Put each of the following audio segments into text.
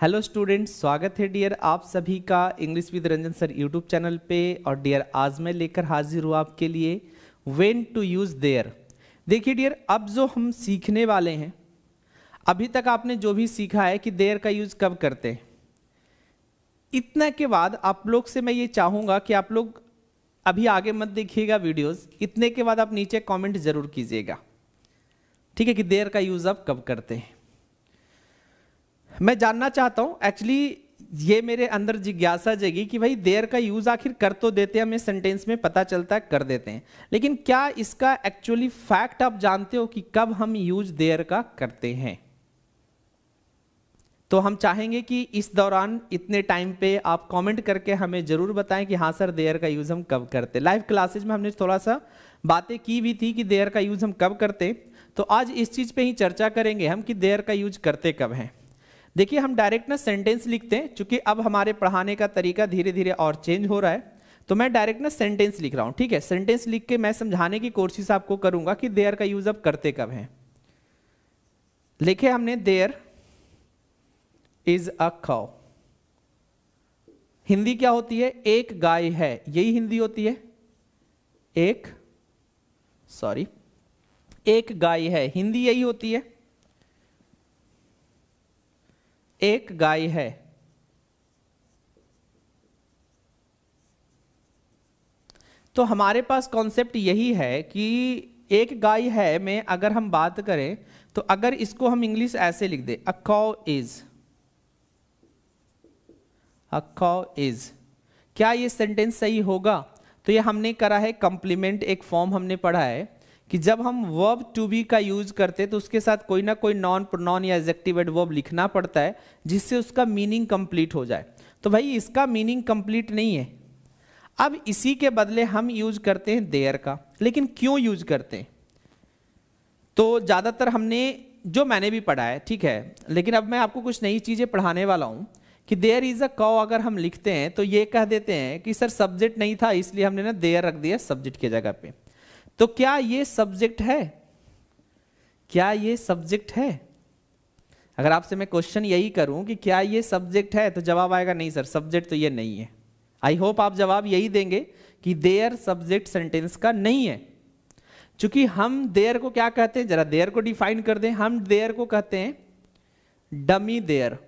Hello students, स्वागत है dear आप सभी का English with Ranjan sir YouTube channel पे। और डियर आज मैं लेकर हाजिर हूँ आपके लिए व्हेन टू यूज़ देयर। देखिए डियर, अब जो हम सीखने वाले हैं, अभी तक आपने जो भी सीखा है कि देयर का यूज़ कब करते हैं, इतना के बाद आप लोग से मैं ये चाहूँगा कि आप लोग अभी आगे मत देखिएगा वीडियोज़, इतने के बाद आप नीचे कॉमेंट ज़रूर कीजिएगा, ठीक है, कि देयर का यूज़ आप कब करते हैं। मैं जानना चाहता हूं, एक्चुअली ये मेरे अंदर जिज्ञासा जगी कि भाई देयर का यूज आखिर कर तो देते हैं, हमें सेंटेंस में पता चलता है कर देते हैं, लेकिन क्या इसका एक्चुअली फैक्ट आप जानते हो कि कब हम यूज देयर का करते हैं? तो हम चाहेंगे कि इस दौरान इतने टाइम पे आप कमेंट करके हमें जरूर बताएं कि हाँ सर देयर का यूज हम कब करते हैं। लाइव क्लासेज में हमने थोड़ा सा बातें की भी थी कि देयर का यूज हम कब करते हैं, तो आज इस चीज पे ही चर्चा करेंगे हम कि देयर का यूज करते कब हैं। देखिए, हम डायरेक्ट ना सेंटेंस लिखते हैं, क्योंकि अब हमारे पढ़ाने का तरीका धीरे धीरे और चेंज हो रहा है, तो मैं डायरेक्ट ना सेंटेंस लिख रहा हूं, ठीक है। सेंटेंस लिख के मैं समझाने की कोशिश आपको करूंगा कि देयर का यूज अब करते कब है। लिखे हमने there is a cow. Hindi क्या होती है? एक गाय है, यही हिंदी होती है। एक गाय है, हिंदी यही होती है, एक गाय है। तो हमारे पास कॉन्सेप्ट यही है कि एक गाय है में अगर हम बात करें तो अगर इसको हम इंग्लिश ऐसे लिख दे, अ काउ इज, क्या ये सेंटेंस सही होगा? तो ये हमने करा है कंप्लीमेंट, एक फॉर्म हमने पढ़ा है कि जब हम वर्ब टू बी का यूज करते तो उसके साथ कोई ना कोई नॉन प्रोनाउन या एडजेक्टिव एडवर्ब लिखना पड़ता है जिससे उसका मीनिंग कंप्लीट हो जाए। तो भाई इसका मीनिंग कंप्लीट नहीं है, अब इसी के बदले हम यूज करते हैं देयर का। लेकिन क्यों यूज करते हैं? तो ज्यादातर हमने जो मैंने भी पढ़ा है, ठीक है, लेकिन अब मैं आपको कुछ नई चीजें पढ़ाने वाला हूं कि देयर इज अ काउ अगर हम लिखते हैं तो ये कह देते हैं कि सर सब्जेक्ट नहीं था इसलिए हमने ना देयर रख दिया सब्जेक्ट की जगह पे। तो क्या ये सब्जेक्ट है? क्या ये सब्जेक्ट है? अगर आपसे मैं क्वेश्चन यही करूं कि क्या ये सब्जेक्ट है, तो जवाब आएगा नहीं सर सब्जेक्ट तो ये नहीं है। आई होप आप जवाब यही देंगे कि देयर सब्जेक्ट सेंटेंस का नहीं है। क्योंकि हम देयर को क्या कहते हैं, जरा देयर को डिफाइन कर दें। हम देयर को कहते हैं डमी देयर।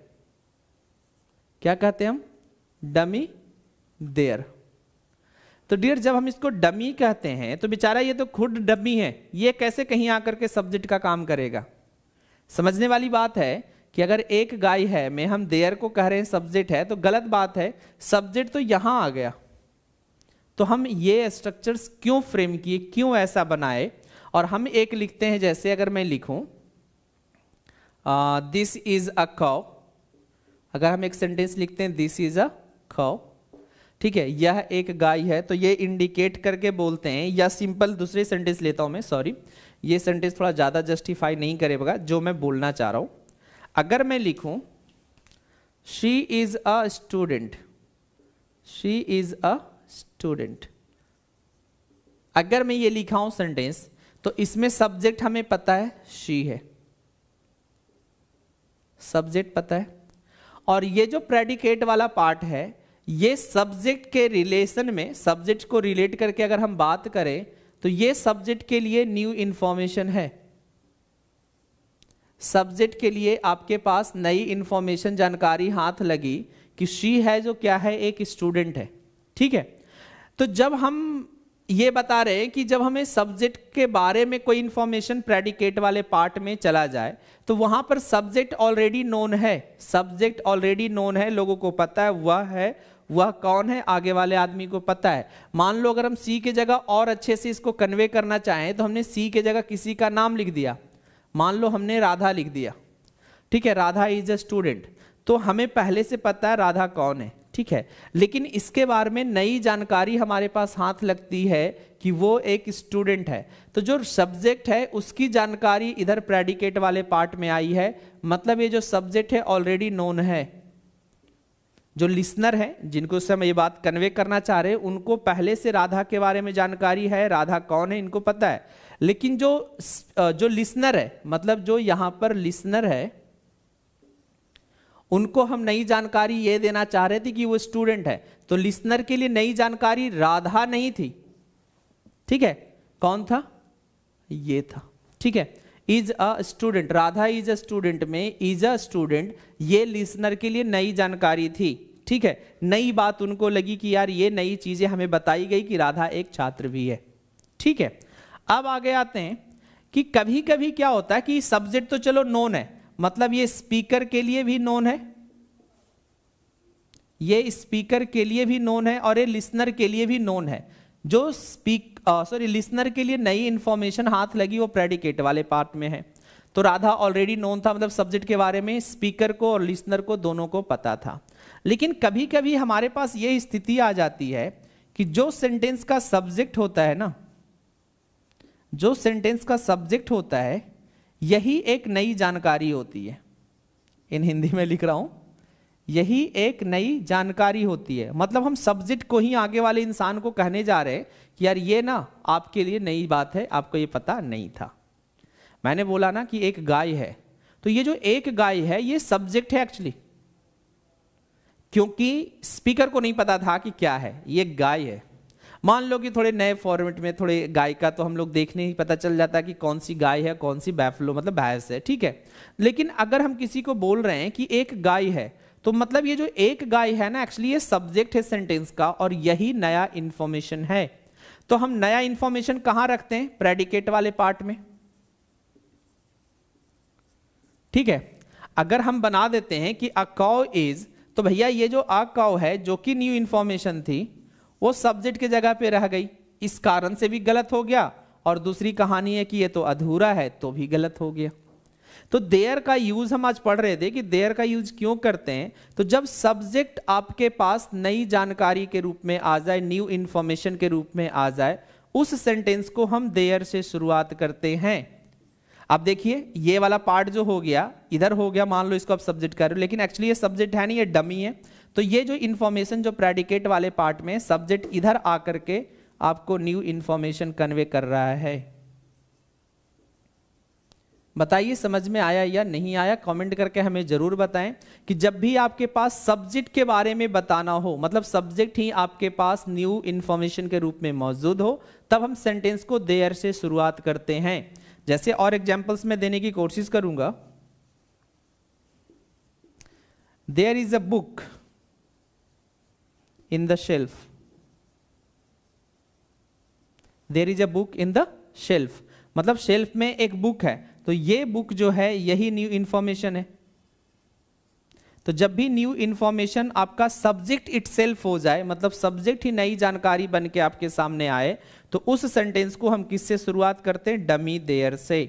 क्या कहते हैं हम? Dummy there. तो डियर, जब हम इसको डमी कहते हैं तो बेचारा ये तो खुद डमी है, ये कैसे कहीं आकर के सब्जेक्ट का काम करेगा? समझने वाली बात है कि अगर एक गाय है में हम देयर को कह रहे हैं सब्जेक्ट है, तो गलत बात है, सब्जेक्ट तो यहां आ गया। तो हम ये स्ट्रक्चर्स क्यों फ्रेम किए, क्यों ऐसा बनाए? और हम एक लिखते हैं, जैसे अगर मैं लिखूं दिस इज अ काउ, अगर हम एक सेंटेंस लिखते हैं दिस इज अ काउ, ठीक है, यह एक गाय है, तो ये इंडिकेट करके बोलते हैं। या सिंपल दूसरे सेंटेंस लेता हूं मैं, सॉरी, ये सेंटेंस थोड़ा ज्यादा जस्टिफाई नहीं करेगा जो मैं बोलना चाह रहा हूं। अगर मैं लिखूं she is a student, she is a student, अगर मैं ये लिखा हूं सेंटेंस, तो इसमें सब्जेक्ट हमें पता है शी है, सब्जेक्ट पता है, और ये जो प्रेडिकेट वाला पार्ट है ये सब्जेक्ट के रिलेशन में, सब्जेक्ट को रिलेट करके अगर हम बात करें तो ये सब्जेक्ट के लिए न्यू इंफॉर्मेशन है। सब्जेक्ट के लिए आपके पास नई इंफॉर्मेशन, जानकारी हाथ लगी कि शी है जो क्या है, एक स्टूडेंट है, ठीक है। तो जब हम ये बता रहे हैं कि जब हमें सब्जेक्ट के बारे में कोई इंफॉर्मेशन प्रेडिकेट वाले पार्ट में चला जाए तो वहां पर सब्जेक्ट ऑलरेडी नोन है, सब्जेक्ट ऑलरेडी नोन है, लोगों को पता है वह कौन है, आगे वाले आदमी को पता है। मान लो अगर हम सी की जगह और अच्छे से इसको कन्वे करना चाहें तो हमने सी की जगह किसी का नाम लिख दिया, मान लो हमने राधा लिख दिया, ठीक है, राधा इज अ स्टूडेंट, तो हमें पहले से पता है राधा कौन है, ठीक है, लेकिन इसके बारे में नई जानकारी हमारे पास हाथ लगती है कि वो एक स्टूडेंट है। तो जो सब्जेक्ट है उसकी जानकारी इधर प्रेडिकेट वाले पार्ट में आई है, मतलब ये जो सब्जेक्ट है ऑलरेडी नोन है। जो लिसनर है, जिनको से हम ये बात कन्वे करना चाह रहे हैं, उनको पहले से राधा के बारे में जानकारी है, राधा कौन है इनको पता है। लेकिन जो लिसनर है, मतलब जो यहां पर लिसनर है, उनको हम नई जानकारी ये देना चाह रहे थे कि वो स्टूडेंट है, तो लिसनर के लिए नई जानकारी राधा नहीं थी, ठीक है, कौन था, ये था, ठीक है, is a student, Radha is a student में इज अ स्टूडेंट ये लिसनर के लिए नई जानकारी थी, ठीक है, नई बात उनको लगी कि यार ये नई चीजें हमें बताई गई कि राधा एक छात्र भी है, ठीक है। अब आगे आते हैं कि कभी कभी क्या होता है कि सब्जेक्ट तो चलो नोन है, मतलब ये स्पीकर के लिए भी नोन है, ये स्पीकर के लिए भी नोन है और ये लिसनर के लिए भी नोन है। जो लिसनर के लिए नई इंफॉर्मेशन हाथ लगी वो प्रेडिकेट वाले पार्ट में है, तो राधा ऑलरेडी नोन था, मतलब सब्जेक्ट के बारे में स्पीकर को और लिसनर को दोनों को पता था। लेकिन कभी कभी हमारे पास ये स्थिति आ जाती है कि जो सेंटेंस का सब्जेक्ट होता है ना, जो सेंटेंस का सब्जेक्ट होता है यही एक नई जानकारी होती है। इन हिंदी में लिख रहा हूं, यही एक नई जानकारी होती है, मतलब हम सब्जेक्ट को ही आगे वाले इंसान को कहने जा रहे हैं कि यार ये ना आपके लिए नई बात है, आपको ये पता नहीं था। मैंने बोला ना कि एक गाय है, तो ये जो एक गाय है ये सब्जेक्ट है एक्चुअली, क्योंकि स्पीकर को नहीं पता था कि क्या है, ये गाय है। मान लो कि थोड़े नए फॉर्मेट में थोड़े गाय का तो हम लोग देखने ही पता चल जाता है कि कौन सी गाय है, कौन सी बैफलो मतलब भैंस है, ठीक है। लेकिन अगर हम किसी को बोल रहे हैं कि एक गाय है, तो मतलब ये जो एक गाय है ना एक्चुअली ये सब्जेक्ट है सेंटेंस का और यही नया इंफॉर्मेशन है। तो हम नया इंफॉर्मेशन कहां रखते हैं, प्रेडिकेट वाले पार्ट में, ठीक है। अगर हम बना देते हैं कि अ काउ इज, तो भैया ये जो अ काउ है जो कि न्यू इंफॉर्मेशन थी वो सब्जेक्ट की जगह पे रह गई, इस कारण से भी गलत हो गया, और दूसरी कहानी है कि ये तो अधूरा है तो भी गलत हो गया। तो देयर का यूज हम आज पढ़ रहे थे कि देयर का यूज क्यों करते हैं, तो जब सब्जेक्ट आपके पास नई जानकारी के रूप में आ जाए, न्यू इंफॉर्मेशन के रूप में आ जाए, उस सेंटेंस को हम देयर से शुरुआत करते हैं। अब देखिए ये वाला पार्ट जो हो गया इधर हो गया, मान लो इसको आप सब्जेक्ट कर रहे हो, लेकिन एक्चुअली ये सब्जेक्ट है नहीं, ये डमी है। तो ये जो इंफॉर्मेशन जो प्रेडिकेट वाले पार्ट में सब्जेक्ट इधर आकर के आपको न्यू इंफॉर्मेशन कन्वे कर रहा है। बताइए समझ में आया या नहीं आया, कमेंट करके हमें जरूर बताएं कि जब भी आपके पास सब्जेक्ट के बारे में बताना हो, मतलब सब्जेक्ट ही आपके पास न्यू इंफॉर्मेशन के रूप में मौजूद हो, तब हम सेंटेंस को देयर से शुरुआत करते हैं। जैसे और एग्जांपल्स में देने की कोशिश करूंगा। There is a book in the shelf, there is a book in the shelf, मतलब शेल्फ में एक बुक है, तो ये बुक जो है यही न्यू इंफॉर्मेशन है। तो जब भी न्यू इंफॉर्मेशन आपका सब्जेक्ट इटसेल्फ हो जाए, मतलब सब्जेक्ट ही नई जानकारी बन के आपके सामने आए, तो उस सेंटेंस को हम किससे शुरुआत करते हैं, डमी देयर से।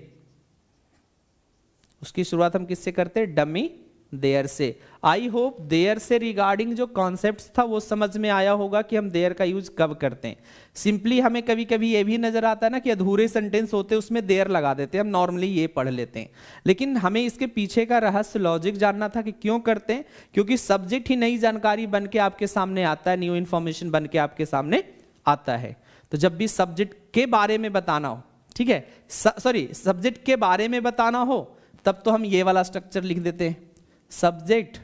उसकी शुरुआत हम किससे करते हैं, डमी देयर से। आई होप देयर से रिगार्डिंग जो कॉन्सेप्ट्स था वो समझ में आया होगा कि हम देयर का यूज कब करते हैं। सिंपली हमें कभी कभी ये भी नजर आता है ना कि अधूरे सेंटेंस होते हैं उसमें देयर लगा देते हैं, हम नॉर्मली ये पढ़ लेते हैं, लेकिन हमें इसके पीछे का रहस्य लॉजिक जानना था कि क्यों करते हैं। क्योंकि सब्जेक्ट ही नई जानकारी बन के आपके सामने आता है, न्यू इंफॉर्मेशन बन के आपके सामने आता है। तो जब भी सब्जेक्ट के बारे में बताना हो, ठीक है, सॉरी सब्जेक्ट के बारे में बताना हो, तब तो हम ये वाला स्ट्रक्चर लिख देते हैं, सब्जेक्ट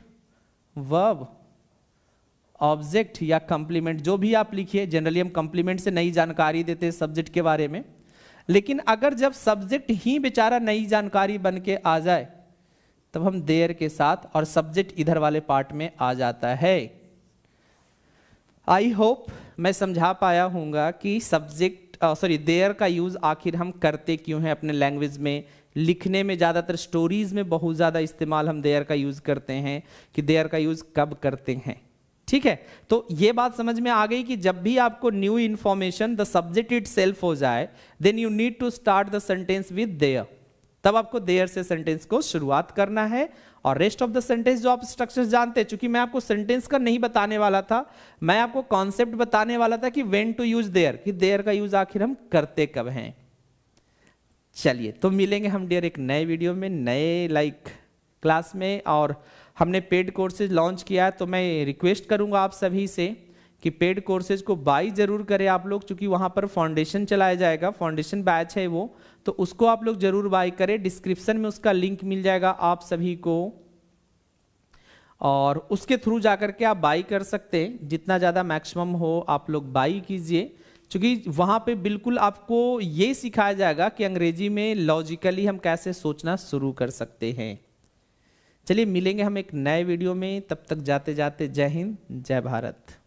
वर्ब ऑब्जेक्ट या कंप्लीमेंट, जो भी आप लिखिए। जनरली हम कंप्लीमेंट से नई जानकारी देते हैं सब्जेक्ट के बारे में, लेकिन अगर जब सब्जेक्ट ही बेचारा नई जानकारी बन के आ जाए तब हम देयर के साथ, और सब्जेक्ट इधर वाले पार्ट में आ जाता है। आई होप मैं समझा पाया हूँगा कि देयर का यूज आखिर हम करते क्यों हैं अपने लैंग्वेज में। लिखने में ज़्यादातर स्टोरीज में बहुत ज़्यादा इस्तेमाल हम देयर का यूज करते हैं, कि देयर का यूज कब करते हैं, ठीक है। तो ये बात समझ में आ गई कि जब भी आपको new information the subject itself हो जाए, then you need to start the sentence with there, तब आपको देयर से सेंटेंस को शुरुआत करना है। और रेस्ट ऑफ द सेंटेंस जो आप स्ट्रक्चर जानते हैं, चूंकि मैं आपको सेंटेंस का नहीं बताने वाला था, मैं आपको कॉन्सेप्ट बताने वाला था कि व्हेन टू यूज देयर, कि देयर का यूज आखिर हम करते कब हैं। चलिए तो मिलेंगे हम डियर एक नए वीडियो में, नए क्लास में। और हमने पेड कोर्सेज लॉन्च किया है, तो मैं रिक्वेस्ट करूंगा आप सभी से कि पेड कोर्सेज को बाय जरूर करें आप लोग, क्योंकि वहां पर फाउंडेशन चलाया जाएगा, फाउंडेशन बैच है वो, तो उसको आप लोग जरूर बाय करें। डिस्क्रिप्शन में उसका लिंक मिल जाएगा आप सभी को। और उसके थ्रू जाकर के आप बाई कर सकते हैं। जितना ज़्यादा मैक्सिमम हो आप लोग बाई कीजिए, क्योंकि वहाँ पे बिल्कुल आपको ये सिखाया जाएगा कि अंग्रेजी में लॉजिकली हम कैसे सोचना शुरू कर सकते हैं। चलिए मिलेंगे हम एक नए वीडियो में, तब तक जाते जाते जय हिंद जय भारत।